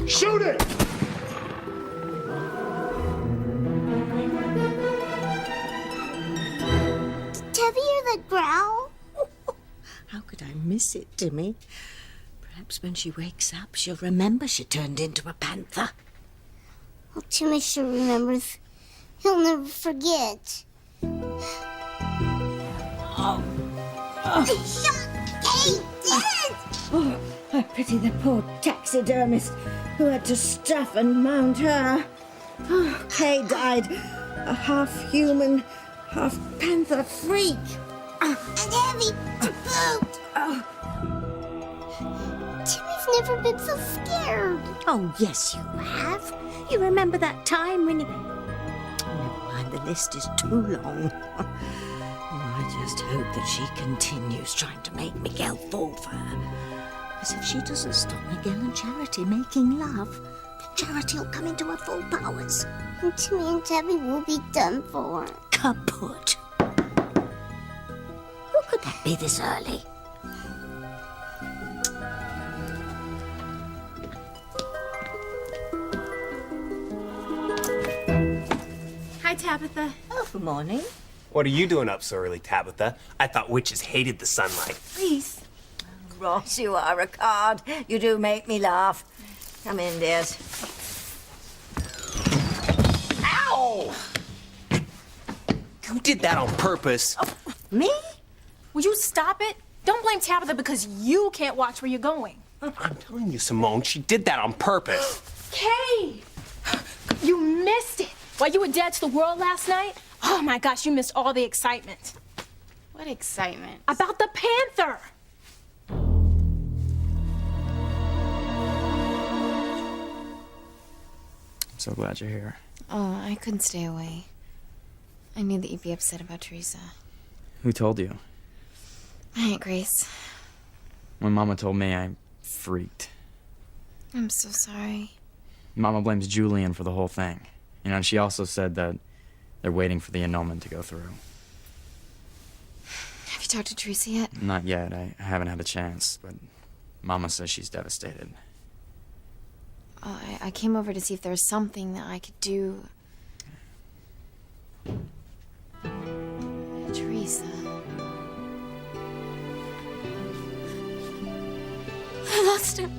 Shoot it! Did Debbie hear the growl? How could I miss it, Timmy? Perhaps when she wakes up, she'll remember she turned into a panther. Oh, Timmy sure remembers. He'll never forget. They shot Kate dead! Oh, I pity the poor taxidermist who had to stuff and mount her. Oh, Kay died a half-human, half-panther freak. And heavy to boot. Timmy's never been so scared. Oh, yes, you have. You remember that time when you... Never mind, the list is too long. Oh, I just hope that she continues trying to make Miguel fall for her. Because if she doesn't stop Miguel and Charity making love, then Charity will come into her full powers. And Timmy and Debbie will be done for. Kaput. Who could that be this early? Hi, Tabitha. Oh, good morning. What are you doing up so early, Tabitha? I thought witches hated the sunlight. Please. Ross, you are a card. You do make me laugh. Come in, dears. Ow! Who did that on purpose? Me? Will you stop it? Don't blame Tabitha because you can't watch where you're going. I'm telling you, Simone, she did that on purpose. Kay! You missed it. While you were dead to the world last night? Oh my gosh, you missed all the excitement. What excitement? About the panther! I'm so glad you're here. Oh, I couldn't stay away. I knew that you'd be upset about Teresa. Who told you? My Aunt Grace. When Mama told me, I freaked. I'm so sorry. Mama blames Julian for the whole thing. You know, and she also said that they're waiting for the annulment to go through. Have you talked to Teresa yet? Not yet. I haven't had a chance, but Mama says she's devastated. I came over to see if there was something that I could do. Teresa. I lost him.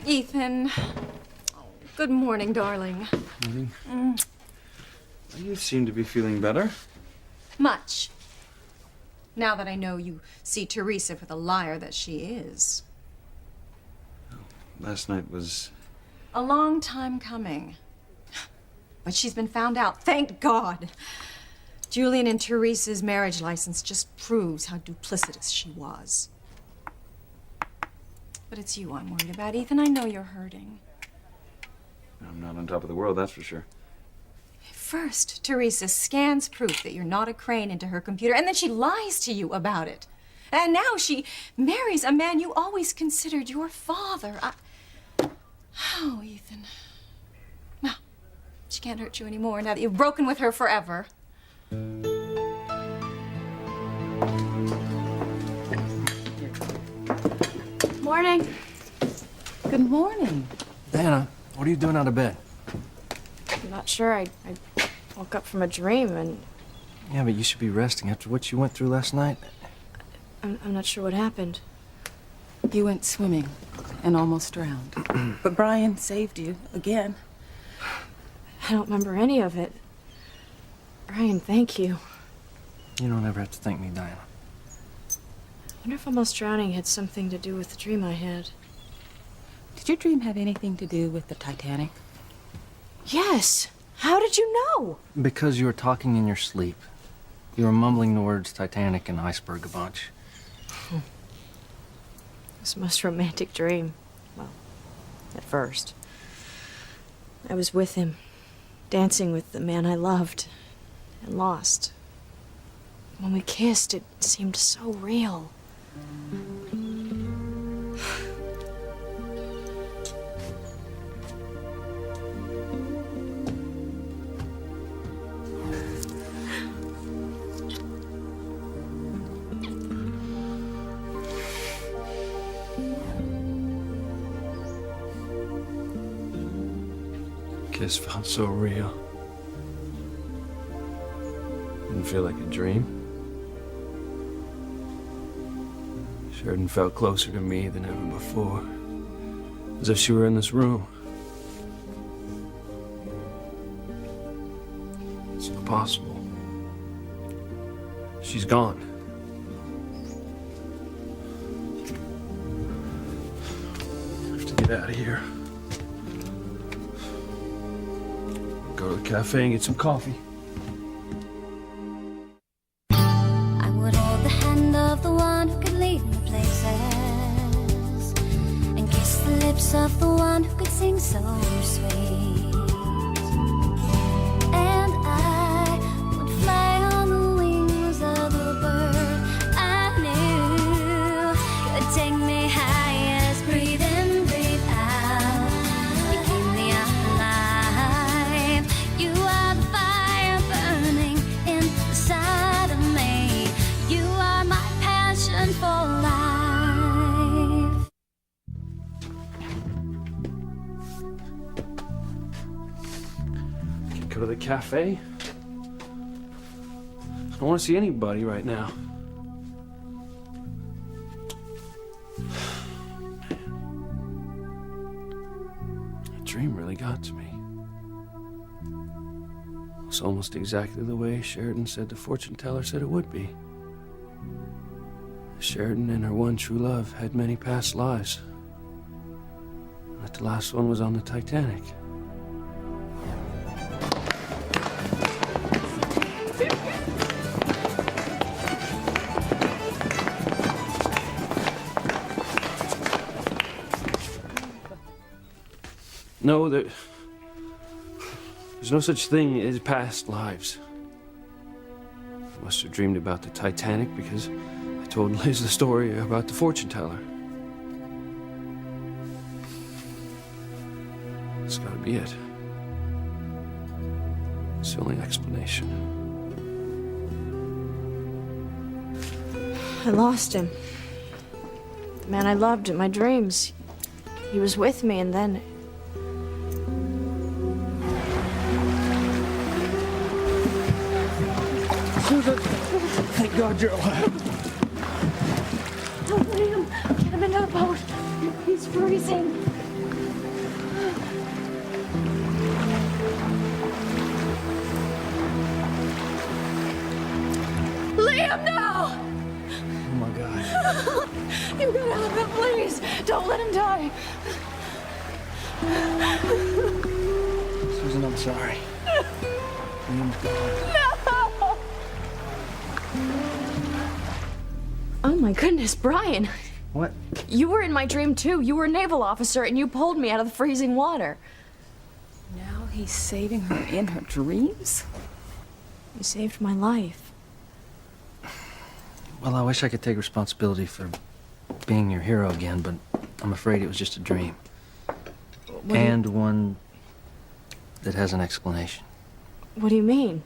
Ethan. Oh, good morning, darling. Morning. You seem to be feeling better. Much. Now that I know you see Teresa for the liar that she is. Last night was... A long time coming. But she's been found out, thank God. Julian and Teresa's marriage license just proves how duplicitous she was. But it's you I'm worried about, Ethan. I know you're hurting. I'm not on top of the world, that's for sure. First, Teresa scans proof that you're not a crane into her computer, and then she lies to you about it. And now she marries a man you always considered your father. Oh, Ethan. No, she can't hurt you anymore now that you've broken with her forever. Morning. Good morning. Diana, what are you doing out of bed? I'm not sure. I woke up from a dream and Yeah, but you should be resting after what you went through last night. I'm not sure what happened. You went swimming and almost drowned. But Brian saved you again. I don't remember any of it. Brian, thank you. You don't ever have to thank me, Diana. I wonder if almost drowning had something to do with the dream I had. Did your dream have anything to do with the Titanic? Yes. How did you know? Because you were talking in your sleep. You were mumbling the words Titanic and iceberg a bunch. It was the most romantic dream. Well, at first. I was with him. dancing with the man I loved and lost. When we kissed, it seemed so real. Kiss felt so real. Didn't feel like a dream. Sheridan felt closer to me than ever before. As if she were in this room. It's impossible. She's gone. I have to get out of here. Go to the cafe and get some coffee. I would hold the hand of the one who could lead me places, and kiss the lips of the one who could sing so sweet. And I would fly on the wings of the bird I knew could take me highest. Breathe in, breathe out. You keep me alive. You are the fire burning inside of me. You are my passion for life. Can't go to the cafe. I don't want to see anybody right now. That dream really got to me. It's almost exactly the way Sheridan said the fortune teller said it would be. Sheridan and her one true love had many past lives. And that the last one was on the Titanic. No, there's no such thing as past lives. I must have dreamed about the Titanic because I told Liz the story about the fortune teller. It's gotta be it. It's the only explanation. I lost him. The man I loved in my dreams. He was with me, and then... Thank God you're alive. Oh, Liam, get him into the boat. He's freezing. Liam, no! Oh my God. You gotta help him, please. Don't let him die. Susan, I'm sorry. Liam's gone. Oh my goodness, Brian. What? You were in my dream too. You were a naval officer and you pulled me out of the freezing water. Now he's saving her in her dreams? You saved my life. Well, I wish I could take responsibility for being your hero again, but I'm afraid it was just a dream. And one that has an explanation. What do you mean?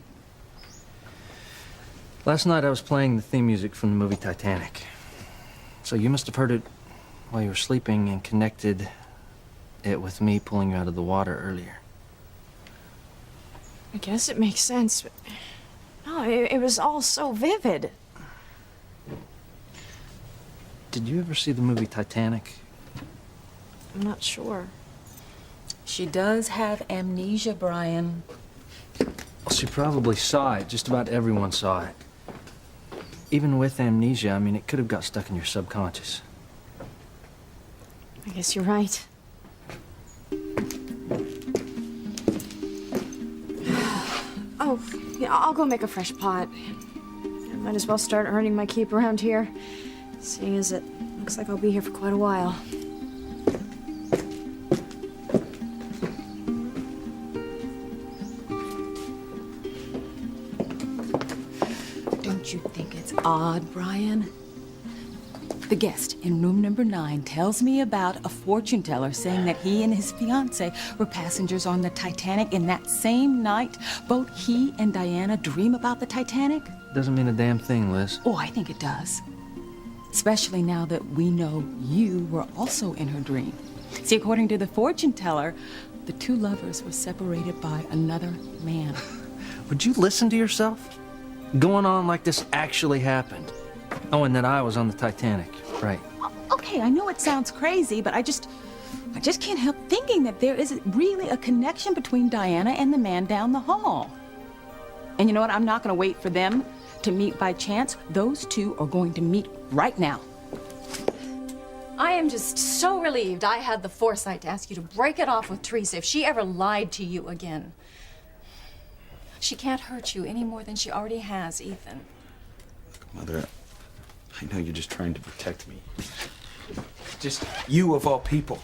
Last night I was playing the theme music from the movie Titanic. So you must have heard it while you were sleeping and connected it with me pulling you out of the water earlier. I guess it makes sense, but... No, it was all so vivid. Did you ever see the movie Titanic? I'm not sure. She does have amnesia, Brian. Well, she probably saw it. Just about everyone saw it. Even with amnesia, I mean, it could have got stuck in your subconscious. I guess you're right. Oh, yeah, I'll go make a fresh pot. I might as well start earning my keep around here, seeing as it looks like I'll be here for quite a while. Don't you think it's odd, Brian? The guest in room number 9 tells me about a fortune teller saying that he and his fiancée were passengers on the Titanic, and that same night, both he and Diana dream about the Titanic? Doesn't mean a damn thing, Liz. Oh, I think it does. Especially now that we know you were also in her dream. See, according to the fortune teller, the two lovers were separated by another man. Would you listen to yourself? Going on like this actually happened. Oh, and that I was on the Titanic. Right. Okay, I know it sounds crazy, but I just can't help thinking that there is really a connection between Diana and the man down the hall. And you know what? I'm not going to wait for them to meet by chance. Those two are going to meet right now. I am just so relieved I had the foresight to ask you to break it off with Teresa if she ever lied to you again. She can't hurt you any more than she already has, Ethan. Mother, I know you're just trying to protect me. Just you of all people.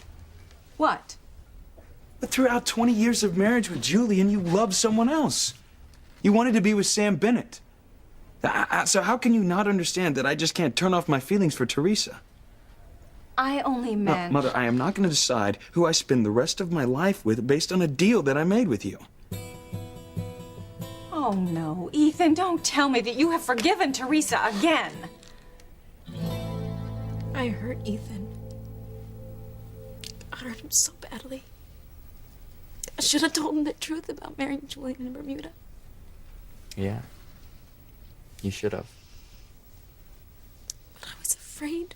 What? But throughout 20 years of marriage with Julian, you loved someone else. You wanted to be with Sam Bennett. So how can you not understand that I just can't turn off my feelings for Teresa? I only meant... Mother, I am not going to decide who I spend the rest of my life with based on a deal that I made with you. Oh, no. Ethan, don't tell me that you have forgiven Teresa again. I hurt Ethan. I hurt him so badly. I should have told him the truth about marrying Julian in Bermuda. Yeah. You should have. But I was afraid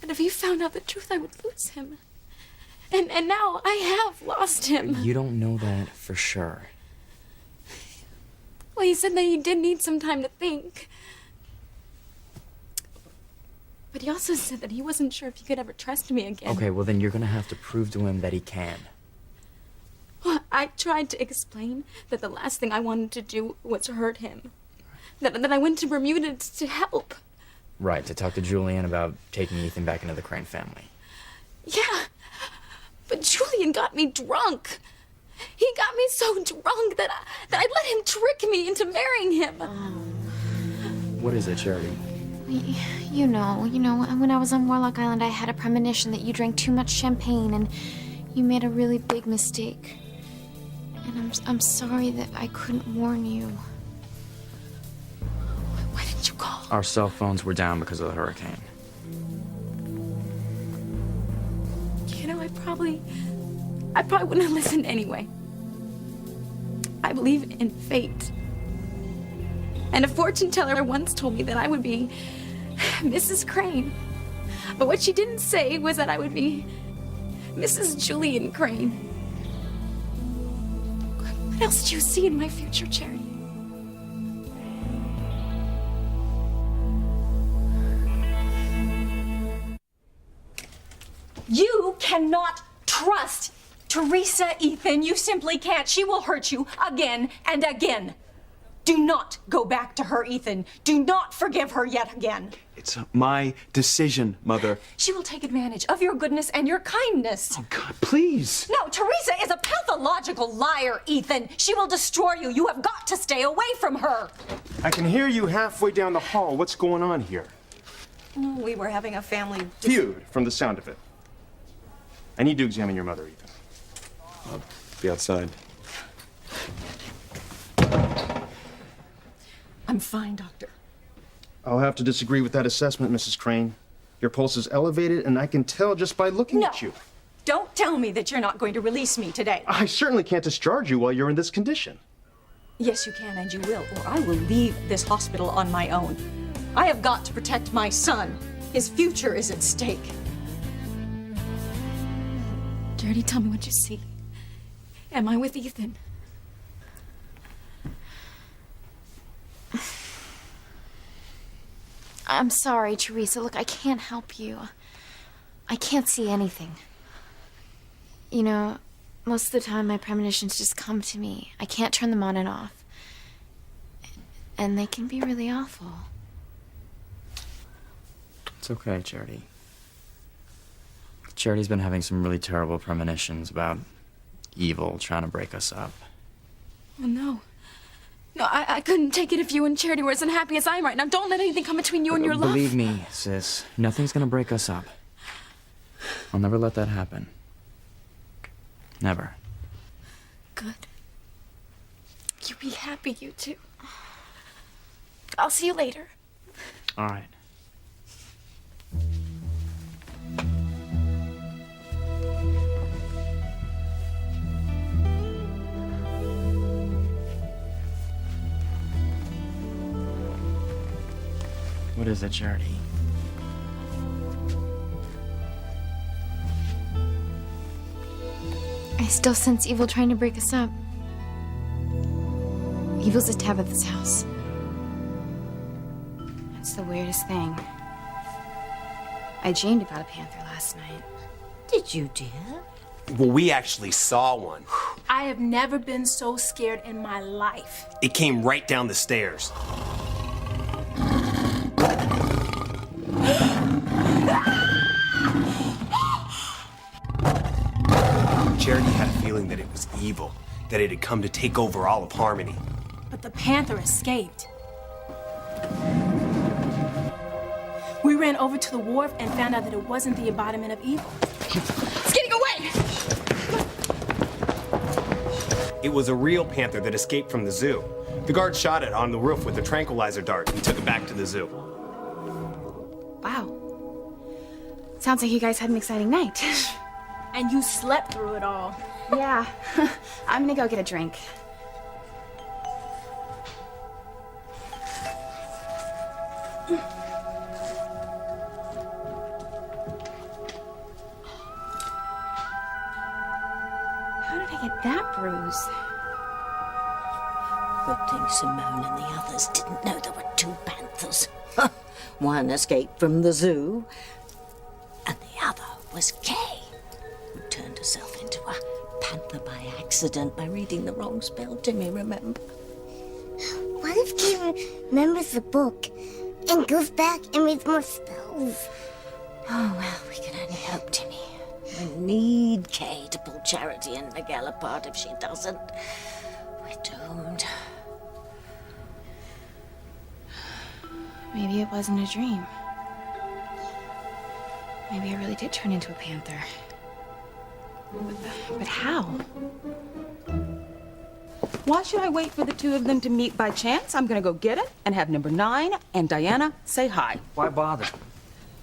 that if he found out the truth, I would lose him. And now I have lost him. You don't know that for sure. Well, he said that he did need some time to think. But he also said that he wasn't sure if he could ever trust me again. Okay, well then you're gonna have to prove to him that he can. Well, I tried to explain that the last thing I wanted to do was hurt him. That I went to Bermuda to help. Right, to talk to Julian about taking Ethan back into the Crane family. Yeah, but Julian got me drunk. He got me so drunk that I let him trick me into marrying him. What is it, Charity? You know, when I was on Warlock Island, I had a premonition that you drank too much champagne and you made a really big mistake. And I'm sorry that I couldn't warn you. Why didn't you call? Our cell phones were down because of the hurricane. You know, I probably wouldn't have listened anyway. I believe in fate. And a fortune teller once told me that I would be Mrs. Crane. But what she didn't say was that I would be Mrs. Julian Crane. What else do you see in my future, Charity? You cannot trust Teresa, Ethan. You simply can't. She will hurt you again and again. Do not go back to her, Ethan. Do not forgive her yet again. It's my decision, Mother. She will take advantage of your goodness and your kindness. Oh, God, please. No, Teresa is a pathological liar, Ethan. She will destroy you. You have got to stay away from her. I can hear you halfway down the hall. What's going on here? We were having a family Feud, from the sound of it. I need to examine your mother, Ethan. I'll be outside. I'm fine, Doctor. I'll have to disagree with that assessment, Mrs. Crane. Your pulse is elevated, and I can tell just by looking at you. Don't tell me that you're not going to release me today. I certainly can't discharge you while you're in this condition. Yes, you can, and you will, or I will leave this hospital on my own. I have got to protect my son. His future is at stake. Charity, tell me what you see. Am I with Ethan? I'm sorry, Teresa. Look, I can't help you. I can't see anything. You know, most of the time my premonitions just come to me. I can't turn them on and off. And they can be really awful. It's okay, Charity. Charity's been having some really terrible premonitions about evil trying to break us up. Oh, no. No, I couldn't take it if you and Charity were as unhappy as I am right now. Don't let anything come between you and your love. Believe me, sis, nothing's gonna break us up. I'll never let that happen. Never. Good. You be happy, you two. I'll see you later. All right. What is it, Charity? I still sense evil trying to break us up. Evil's at Tabitha's house. That's the weirdest thing. I dreamed about a panther last night. Did you, dear? Well, we actually saw one. I have never been so scared in my life. It came right down the stairs. Charity had a feeling that it was evil, that it had come to take over all of Harmony. But the panther escaped. We ran over to the wharf and found out that it wasn't the embodiment of evil. It's getting away! It was a real panther that escaped from the zoo. The guard shot it on the roof with a tranquilizer dart and took it back to the zoo. Wow. Sounds like you guys had an exciting night. And you slept through it all. Yeah. I'm gonna go get a drink. How did I get that bruise? Good thing Simone and the others didn't know there were two panthers. One escaped from the zoo, and the other was Kay, who turned herself into a panther by accident by reading the wrong spell. Timmy, remember? What if Kay remembers the book and goes back and reads more spells? Oh, well, we can only hope, Timmy. We need Kay to pull Charity and Miguel apart. If she doesn't, we're doomed. Maybe it wasn't a dream. Maybe I really did turn into a panther. But how? Why should I wait for the two of them to meet by chance? I'm gonna go get it and have number 9 and Diana say hi. Why bother?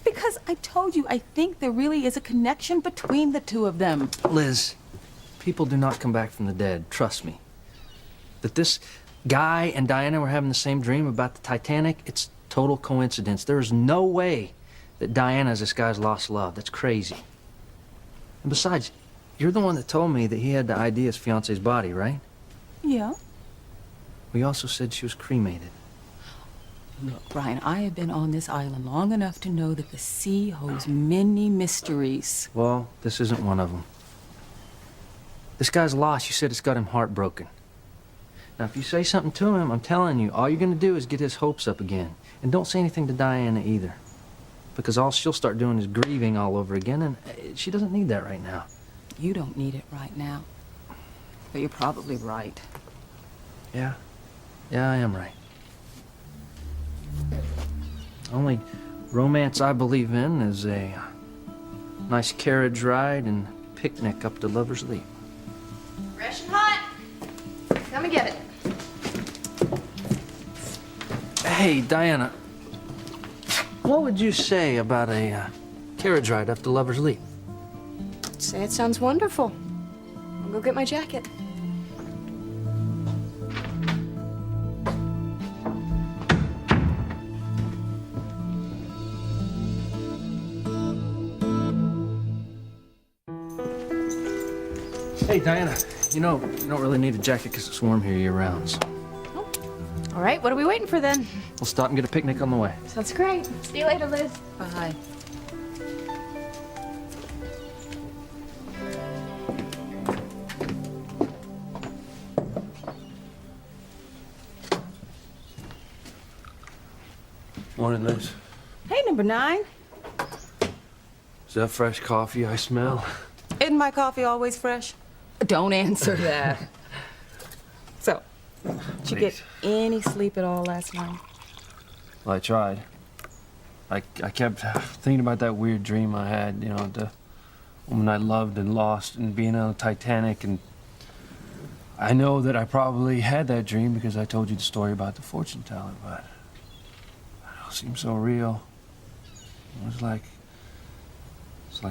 Because I told you, I think there really is a connection between the two of them. Liz, people do not come back from the dead, trust me. That this guy and Diana were having the same dream about the Titanic, it's total coincidence. There is no way that Diana is this guy's lost love. That's crazy. And besides, you're the one that told me that he had the ID as fiance's body, right? Yeah. We also said she was cremated. Look, Brian, I have been on this island long enough to know that the sea holds many mysteries. Well, this isn't one of them. This guy's lost. You said it's got him heartbroken. Now, if you say something to him, I'm telling you, all you're gonna do is get his hopes up again. And don't say anything to Diana either. Because all she'll start doing is grieving all over again, and she doesn't need that right now. You don't need it right now. But you're probably right. Yeah. Yeah, I am right. Only romance I believe in is a nice carriage ride and picnic up to Lover's Leap. Fresh and hot. Come and get it. Hey, Diana, what would you say about a carriage ride up to Lover's Leap? Say it sounds wonderful. I'll go get my jacket. Hey, Diana, you know, you don't really need a jacket because it's warm here year-round, so All right, what are we waiting for then? we'll stop and get a picnic on the way. Sounds great. See you later, Liz. Bye. Morning, Liz. Hey, number 9. Is that fresh coffee I smell? Isn't my coffee always fresh? Don't answer that. So, Did you get any sleep at all last night? Well, I tried. I kept thinking about that weird dream I had, you know, the woman I loved and lost and being on the Titanic. And I know that I probably had that dream because I told you the story about the fortune teller, but it seemed so real. It was like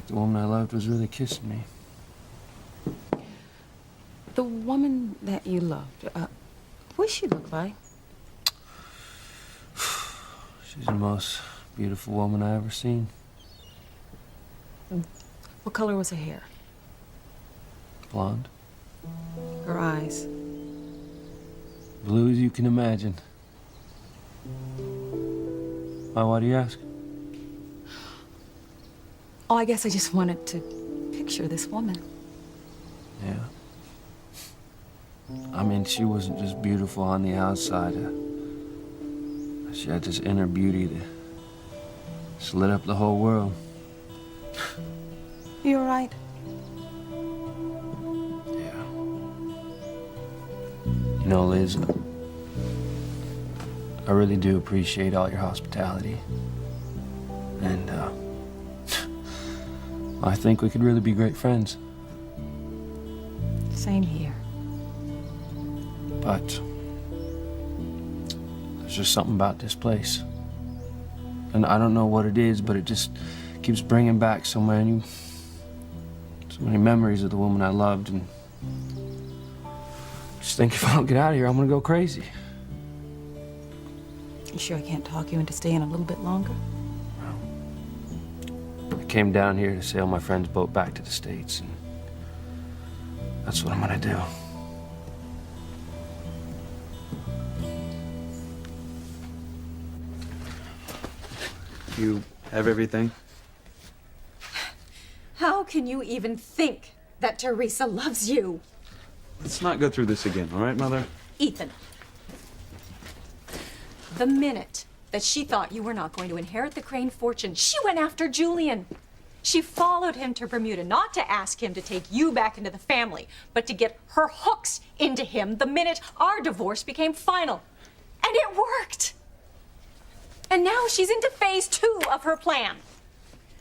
the woman I loved was really kissing me. The woman that you loved, what does she look like? She's the most beautiful woman I ever seen. What color was her hair? Blonde. Her eyes? Blue as you can imagine. Why do you ask? Oh, I guess I just wanted to picture this woman. Yeah. I mean, she wasn't just beautiful on the outside. She had this inner beauty that just lit up the whole world. You all right? Yeah. You know, Liz, I really do appreciate all your hospitality. And, I think we could really be great friends. Same here. But there's just something about this place. And I don't know what it is, but it just keeps bringing back so many memories of the woman I loved. And just think if I don't get out of here, I'm gonna go crazy. You sure I can't talk you into staying a little bit longer? I came down here to sail my friend's boat back to the States, and that's what I'm gonna do. You have everything? How can you even think that Teresa loves you? Let's not go through this again, all right, Mother? Ethan, the minute that she thought you were not going to inherit the Crane fortune, she went after Julian. She followed him to Bermuda, not to ask him to take you back into the family, but to get her hooks into him the minute our divorce became final. And it worked. And now she's into phase 2 of her plan.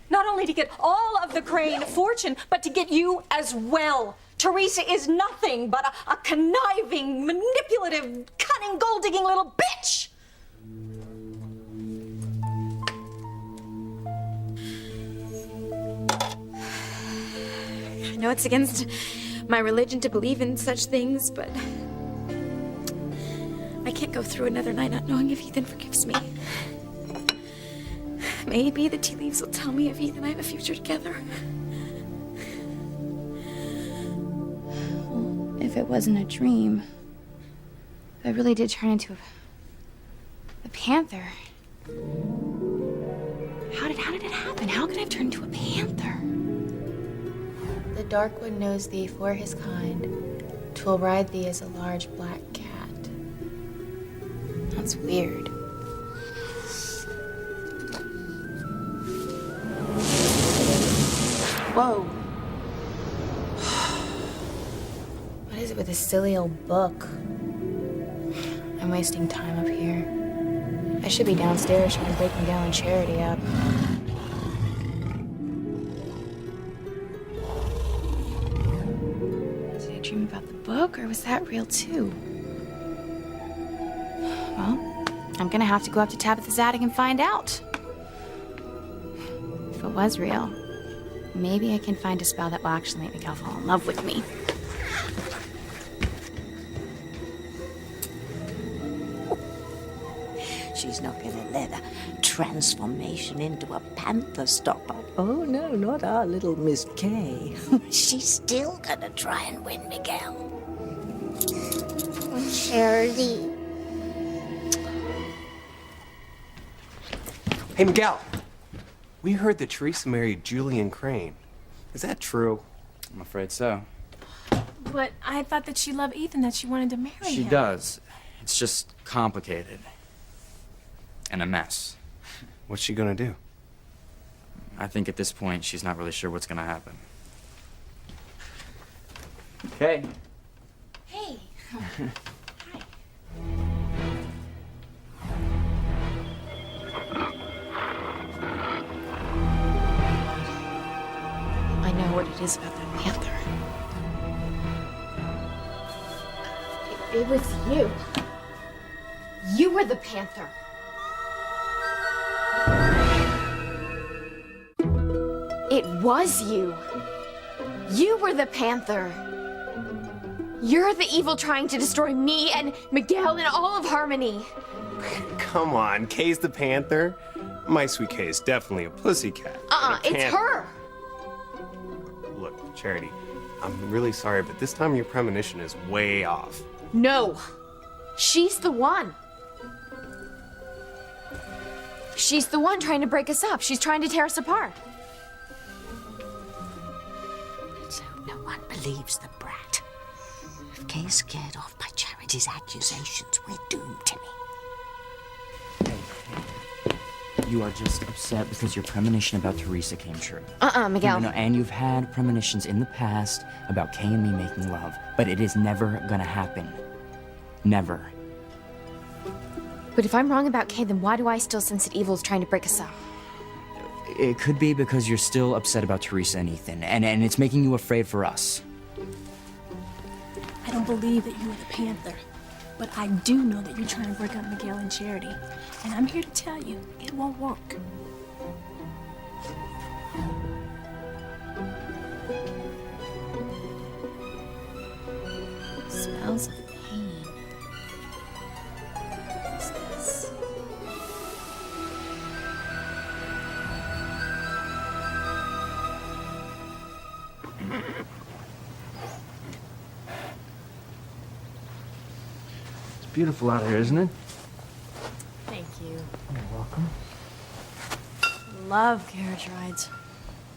Not only to get all of the Crane fortune, but to get you as well. Teresa is nothing but a conniving, manipulative, cunning, gold-digging little bitch! I know it's against my religion to believe in such things, but I can't go through another night not knowing if Ethan forgives me. Maybe the tea leaves will tell me if Ethan and I have a future together. Well, if it wasn't a dream, if I really did turn into a panther. How did it happen? How could I have turned into a panther? The dark one knows thee for his kind. 'Twill ride thee as a large black cat. That's weird. Whoa. What is it with this silly old book? I'm wasting time up here. I should be downstairs trying to break Miguel and Charity up. Did I dream about the book, or was that real too? Well, I'm gonna have to go up to Tabitha's attic and find out. If it was real, maybe I can find a spell that will actually make Miguel fall in love with me. She's not going to let a transformation into a panther stop her. Oh, no, not our little Miss Kay. She's still going to try and win Miguel. Charity. Hey, Miguel. We heard that Teresa married Julian Crane. Is that true? I'm afraid so. But I thought that she loved Ethan, that she wanted to marry him. She does. It's just complicated. And a mess. What's she gonna do? I think at this point, she's not really sure what's gonna happen. Hey. Hey. Hi. it is about that panther. It was you. You were the panther. It was you. You were the panther. You're the evil trying to destroy me and Miguel and all of Harmony. Come on, Kay's the panther. My sweet Kay is definitely a pussycat. It's her. Look, Charity, I'm really sorry, but this time your premonition is way off. No. She's the one. She's the one trying to break us up. She's trying to tear us apart. So no one believes the brat. If Kay's scared off by Charity's accusations, we're doomed, Timmy. You are just upset because your premonition about Teresa came true. Miguel. No, and you've had premonitions in the past about Kay and me making love, but it is never gonna happen. Never. But if I'm wrong about Kay, then why do I still sense that evil is trying to break us up? It could be because you're still upset about Teresa and Ethan, and it's making you afraid for us. I don't believe that you are the panther, but I do know that you're trying to break up Miguel and Charity. And I'm here to tell you, it won't work. Smells of pain. What's this? It's beautiful out here, isn't it? Thank you. You're welcome. Love carriage rides.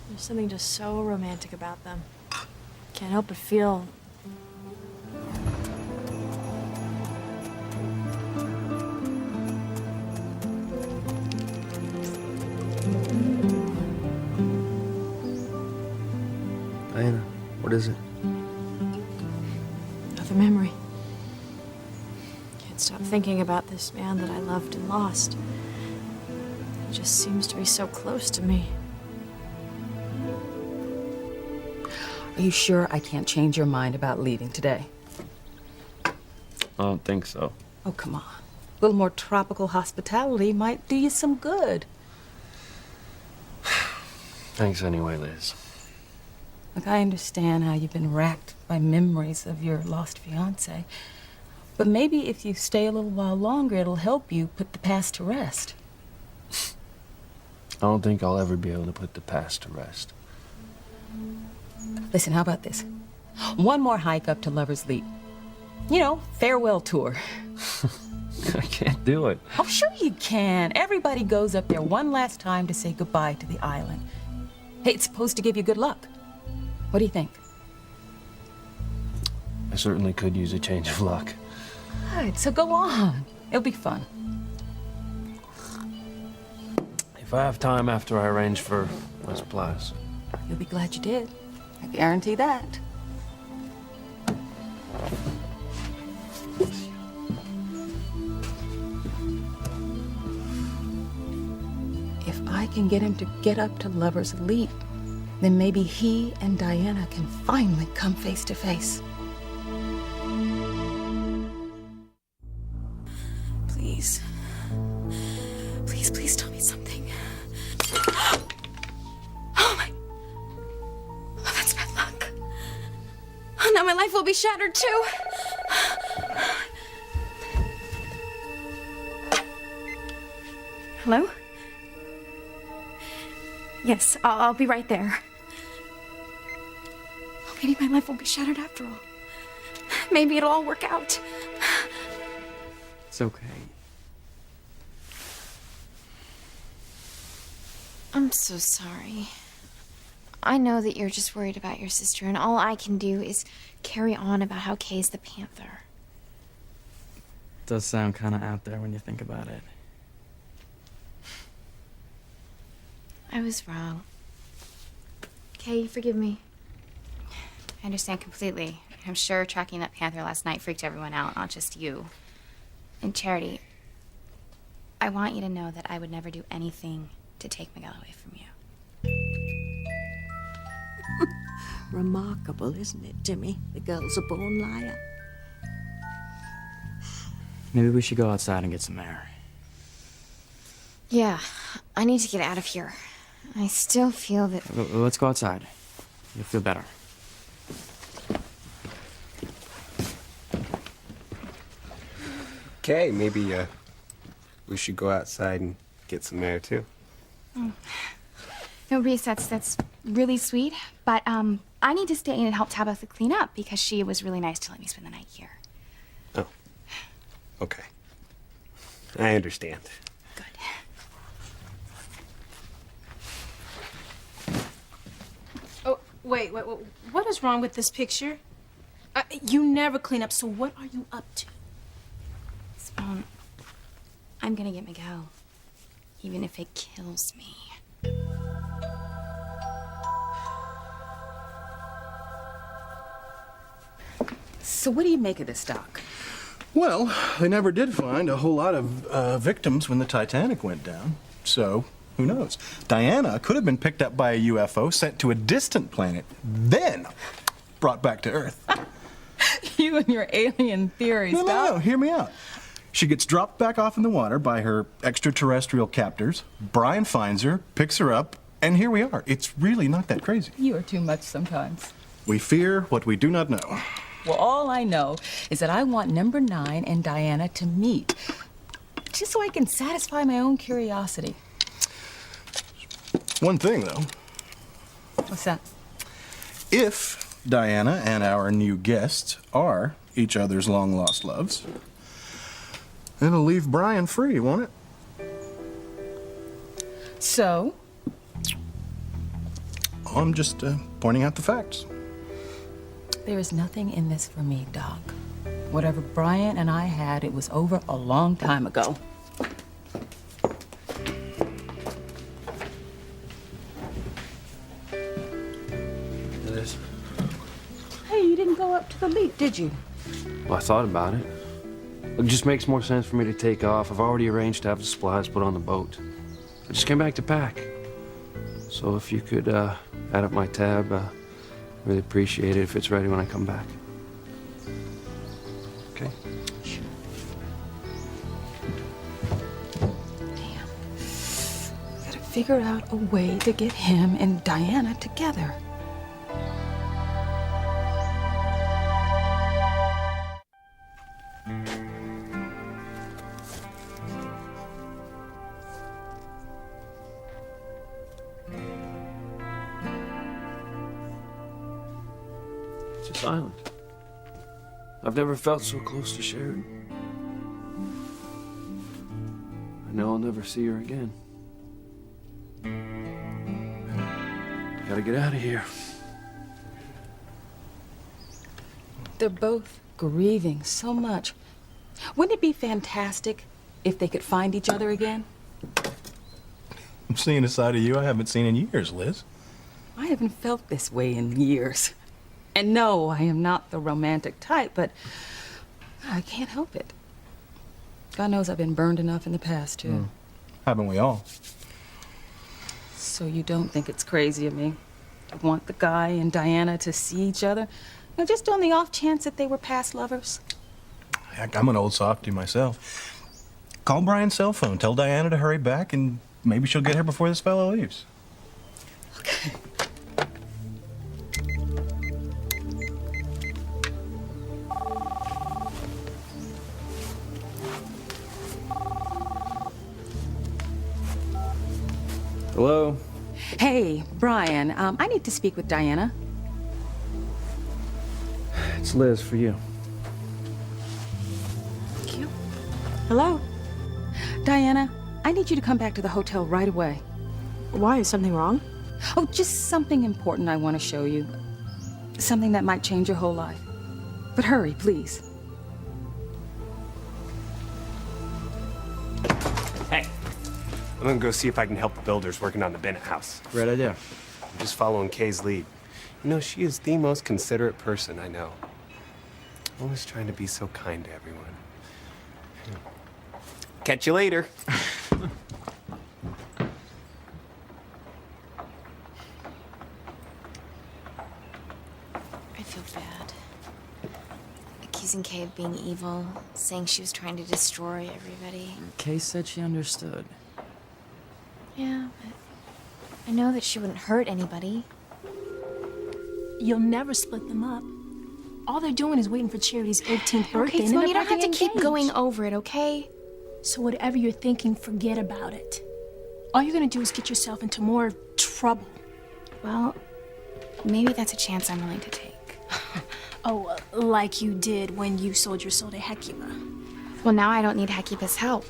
There's something just so romantic about them. Can't help but feel. Diana, what is it? Another memory. Can't stop thinking about this man that I loved and lost. He just seems to be so close to me. Are you sure I can't change your mind about leaving today? I don't think so. Oh, come on. A little more tropical hospitality might do you some good. Thanks anyway, Liz. Look, I understand how you've been racked by memories of your lost fiancé. But maybe if you stay a little while longer, it'll help you put the past to rest. I don't think I'll ever be able to put the past to rest. Listen, how about this? One more hike up to Lover's Leap. You know, farewell tour. I can't do it. Oh, sure you can. Everybody goes up there one last time to say goodbye to the island. Hey, it's supposed to give you good luck. What do you think? I certainly could use a change of luck. Good, so go on. It'll be fun. If I have time after I arrange for West Plaza. You'll be glad you did. I guarantee that. If I can get him to get up to Lover's Leap, then maybe he and Diana can finally come face to face. Please. Please, please tell me something. Oh my. Oh, that's bad luck. Oh, now my life will be shattered too. Hello? Yes, I'll be right there. Oh, maybe my life will be shattered after all. Maybe it'll all work out. It's okay. I'm so sorry. I know that you're just worried about your sister, and all I can do is carry on about how Kay's the panther. It does sound kind of out there when you think about it. I was wrong. Kay, forgive me. I understand completely. I'm sure tracking that panther last night freaked everyone out, not just you. And Charity, I want you to know that I would never do anything to take Miguel away from you. Remarkable, isn't it, Timmy? The girl's a born liar. Maybe we should go outside and get some air. Yeah, I need to get out of here. I still feel that. Let's go outside. You'll feel better. Okay, maybe we should go outside and get some air too. No, Reese, that's really sweet, but I need to stay in and help Tabitha clean up because she was really nice to let me spend the night here. Oh, okay. I understand. Oh, wait, what is wrong with this picture? You never clean up, so what are you up to? Simone, I'm gonna get Miguel, even if it kills me. So what do you make of this, Doc? Well, they never did find a whole lot of victims when the Titanic went down. So, who knows? Diana could have been picked up by a UFO, sent to a distant planet, then brought back to Earth. You and your alien theories, Doc. No, hear me out. She gets dropped back off in the water by her extraterrestrial captors. Brian finds her, picks her up, and here we are. It's really not that crazy. You are too much sometimes. We fear what we do not know. Well, all I know is that I want number 9 and Diana to meet, just so I can satisfy my own curiosity. One thing, though. What's that? If Diana and our new guests are each other's long-lost loves, it'll leave Brian free, won't it? So? I'm just pointing out the facts. There is nothing in this for me, Doc. Whatever Brian and I had, it was over a long time ago. It is. Hey, you didn't go up to the leak, did you? Well, I thought about it. It just makes more sense for me to take off. I've already arranged to have the supplies put on the boat. I just came back to pack. So if you could add up my tab, really appreciate it if it's ready when I come back. Okay? Gotta figure out a way to get him and Diana together. It's just island. I've never felt so close to Sharon. I know I'll never see her again. Gotta get out of here. They're both grieving so much. Wouldn't it be fantastic if they could find each other again? I'm seeing a side of you I haven't seen in years, Liz. I haven't felt this way in years. And no, I am not the romantic type, but I can't help it. God knows I've been burned enough in the past, too. Haven't we all? So you don't think it's crazy of me to want the guy and Diana to see each other? Now, just on the off chance that they were past lovers? Heck, I'm an old softy myself. Call Brian's cell phone, tell Diana to hurry back, and maybe she'll get here before this fellow leaves. Okay. Hello? Hey, Brian, I need to speak with Diana. It's Liz for you. Thank you. Hello? Diana, I need you to come back to the hotel right away. Why? Is something wrong? Oh, just something important I want to show you. Something that might change your whole life. But hurry, please. Hey, I'm gonna go see if I can help the builders working on the Bennett house. Great idea. I'm just following Kay's lead. You know, she is the most considerate person I know. Always trying to be so kind to everyone. Catch you later. accusing Kay of being evil, saying she was trying to destroy everybody. Kay said she understood. Yeah, but I know that she wouldn't hurt anybody. You'll never split them up. All they're doing is waiting for Charity's 18th birthday. Okay, and Simone, then you they're don't have to probably keep engaged. going over it, okay? So whatever you're thinking, forget about it. All you're gonna do is get yourself into more trouble. Well, maybe that's a chance I'm willing to take. Oh, like you did when you sold your soul to Hecuba. Well, now I don't need Hecuba's help.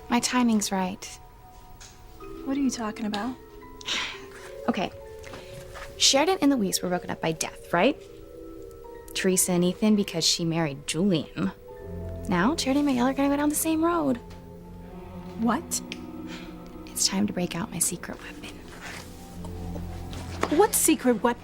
My timing's right. What are you talking about? Okay. Sheridan and Louise were broken up by death, right? Teresa and Ethan because she married Julian. Now, Charity and Miguel are gonna go down the same road. What? It's time to break out my secret weapon. What secret weapon?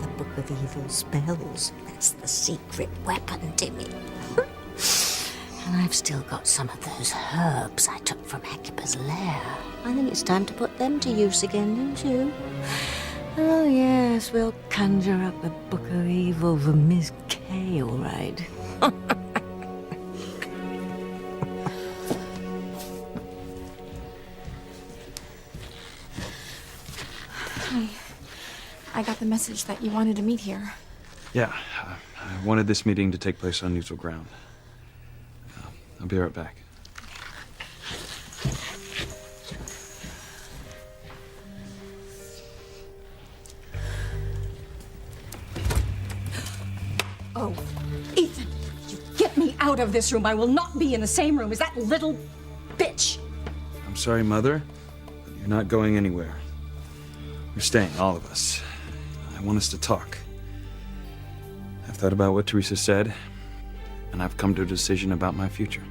The Book of Evil Spells. That's the secret weapon, Timmy. And I've still got some of those herbs I took from Hecuba's lair. I think it's time to put them to use again, don't you? Oh, yes, we'll conjure up a Book of Evil for Miss Kay, all right. I got the message that you wanted to meet here. Yeah, I wanted this meeting to take place on neutral ground. I'll be right back. Oh, Ethan, you get me out of this room. I will not be in the same room as that little bitch. I'm sorry, Mother, but you're not going anywhere. We're staying, all of us. I want us to talk. I've thought about what Teresa said, and I've come to a decision about my future.